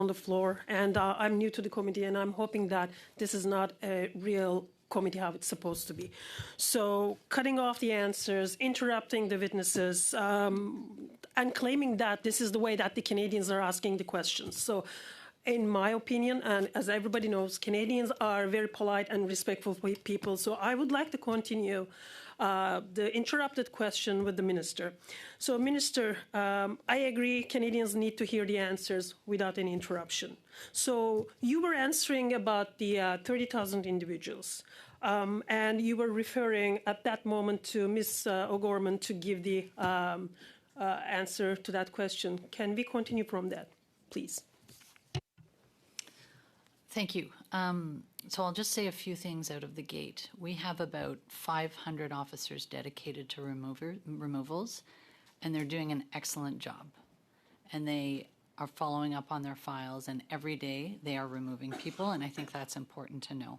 on the floor, and I'm new to the committee, and I'm hoping that this is not a real committee how it's supposed to be. So cutting off the answers, interrupting the witnesses, and claiming that this is the way that the Canadians are asking the questions. So in my opinion, and as everybody knows, Canadians are very polite and respectful people, so I would like to continue the interrupted question with the minister. So, Minister, I agree Canadians need to hear the answers without any interruption. So you were answering about the 30,000 individuals, and you were referring at that moment to Ms. O'Gorman to give the answer to that question. Can we continue from that, please? Thank you. So I'll just say a few things out of the gate. We have about 500 officers dedicated to removals, and they're doing an excellent job. And they are following up on their files, and every day they are removing people, and I think that's important to know.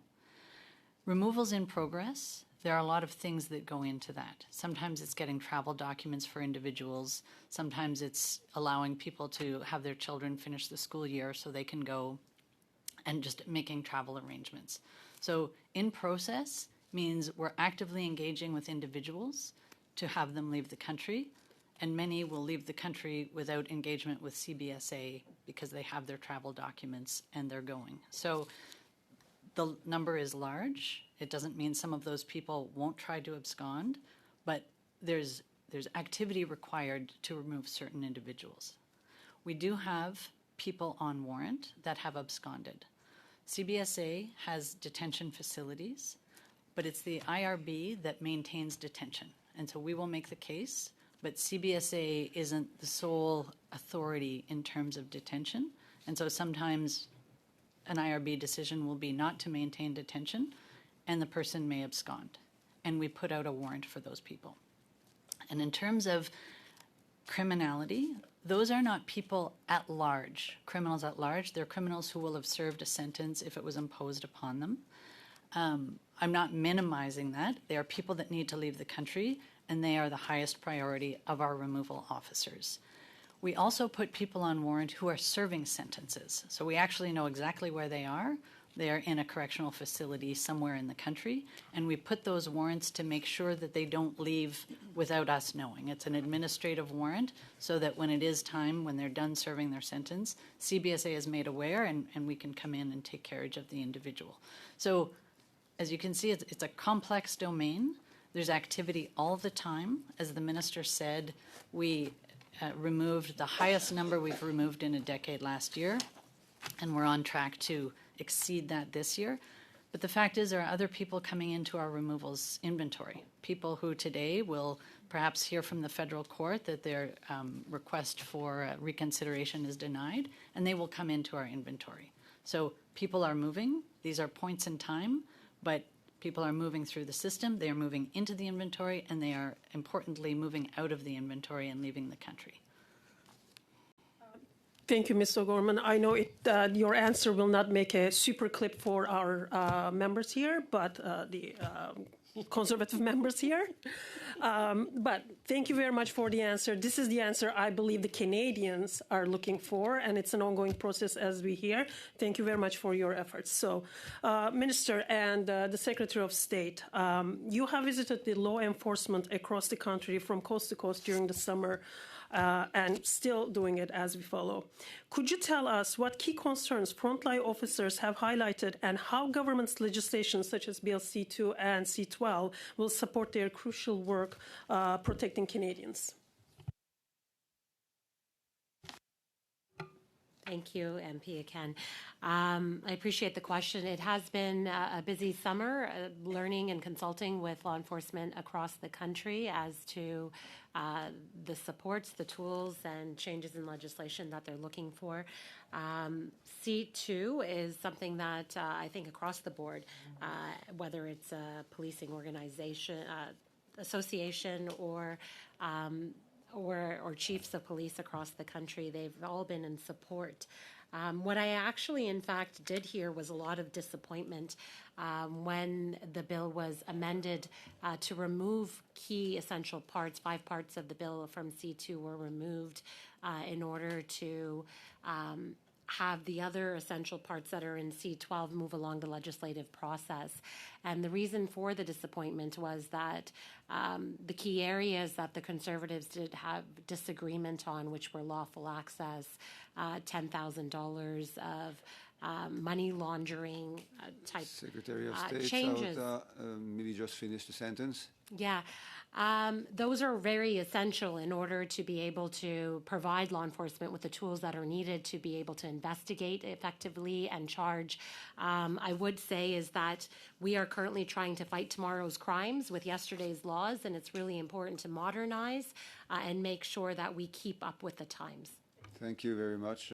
Removals in progress, there are a lot of things that go into that. Sometimes it's getting travel documents for individuals. Sometimes it's allowing people to have their children finish the school year so they can go, and just making travel arrangements. So in process means we're actively engaging with individuals to have them leave the country, and many will leave the country without engagement with CBSA because they have their travel documents and they're going. So the number is large. It doesn't mean some of those people won't try to abscond, but there's activity required to remove certain individuals. We do have people on warrant that have absconded. CBSA has detention facilities, but it's the IRB that maintains detention. And so we will make the case, but CBSA isn't the sole authority in terms of detention. And so sometimes an IRB decision will be not to maintain detention, and the person may abscond. And we put out a warrant for those people. And in terms of criminality, those are not people at large, criminals at large. They're criminals who will have served a sentence if it was imposed upon them. I'm not minimizing that. They are people that need to leave the country, and they are the highest priority of our removal officers. We also put people on warrant who are serving sentences. So we actually know exactly where they are. They are in a correctional facility somewhere in the country, and we put those warrants to make sure that they don't leave without us knowing. It's an administrative warrant so that when it is time, when they're done serving their sentence, CBSA is made aware and we can come in and take care of the individual. So as you can see, it's a complex domain. There's activity all the time. As the minister said, we removed the highest number we've removed in a decade last year, and we're on track to exceed that this year. But the fact is there are other people coming into our removals inventory, people who today will perhaps hear from the federal court that their request for reconsideration is denied, and they will come into our inventory. So people are moving. These are points in time, but people are moving through the system. They are moving into the inventory, and they are importantly moving out of the inventory and leaving the country. Thank you, Ms. O'Gorman. I know your answer will not make a super clip for our members here, but the conservative members here. But thank you very much for the answer. This is the answer I believe the Canadians are looking for, and it's an ongoing process as we hear. Thank you very much for your efforts. So, Minister and the Secretary of State, you have visited the law enforcement across the country from coast to coast during the summer, and still doing it as we follow. Could you tell us what key concerns frontline officers have highlighted and how government's legislation such as Bill C2 and C12 will support their crucial work protecting Canadians? Thank you, MP Aken. I appreciate the question. It has been a busy summer learning and consulting with law enforcement across the country as to the supports, the tools, and changes in legislation that they're looking for. C2 is something that I think across the board, whether it's a policing organization, association, or chiefs of police across the country, they've all been in support. What I actually, in fact, did hear was a lot of disappointment when the bill was amended to remove key essential parts. 5 parts of the bill from C2 were removed in order to have the other essential parts that are in C12 move along the legislative process. And the reason for the disappointment was that the key areas that the Conservatives did have disagreement on, which were lawful access, $10,000 of money laundering type Secretary of State, changes. Maybe just finish the sentence. Yeah, those are very essential in order to be able to provide law enforcement with the tools that are needed to be able to investigate effectively and charge. I would say is that we are currently trying to fight tomorrow's crimes with yesterday's laws, and it's really important to modernize and make sure that we keep up with the times. Thank you very much.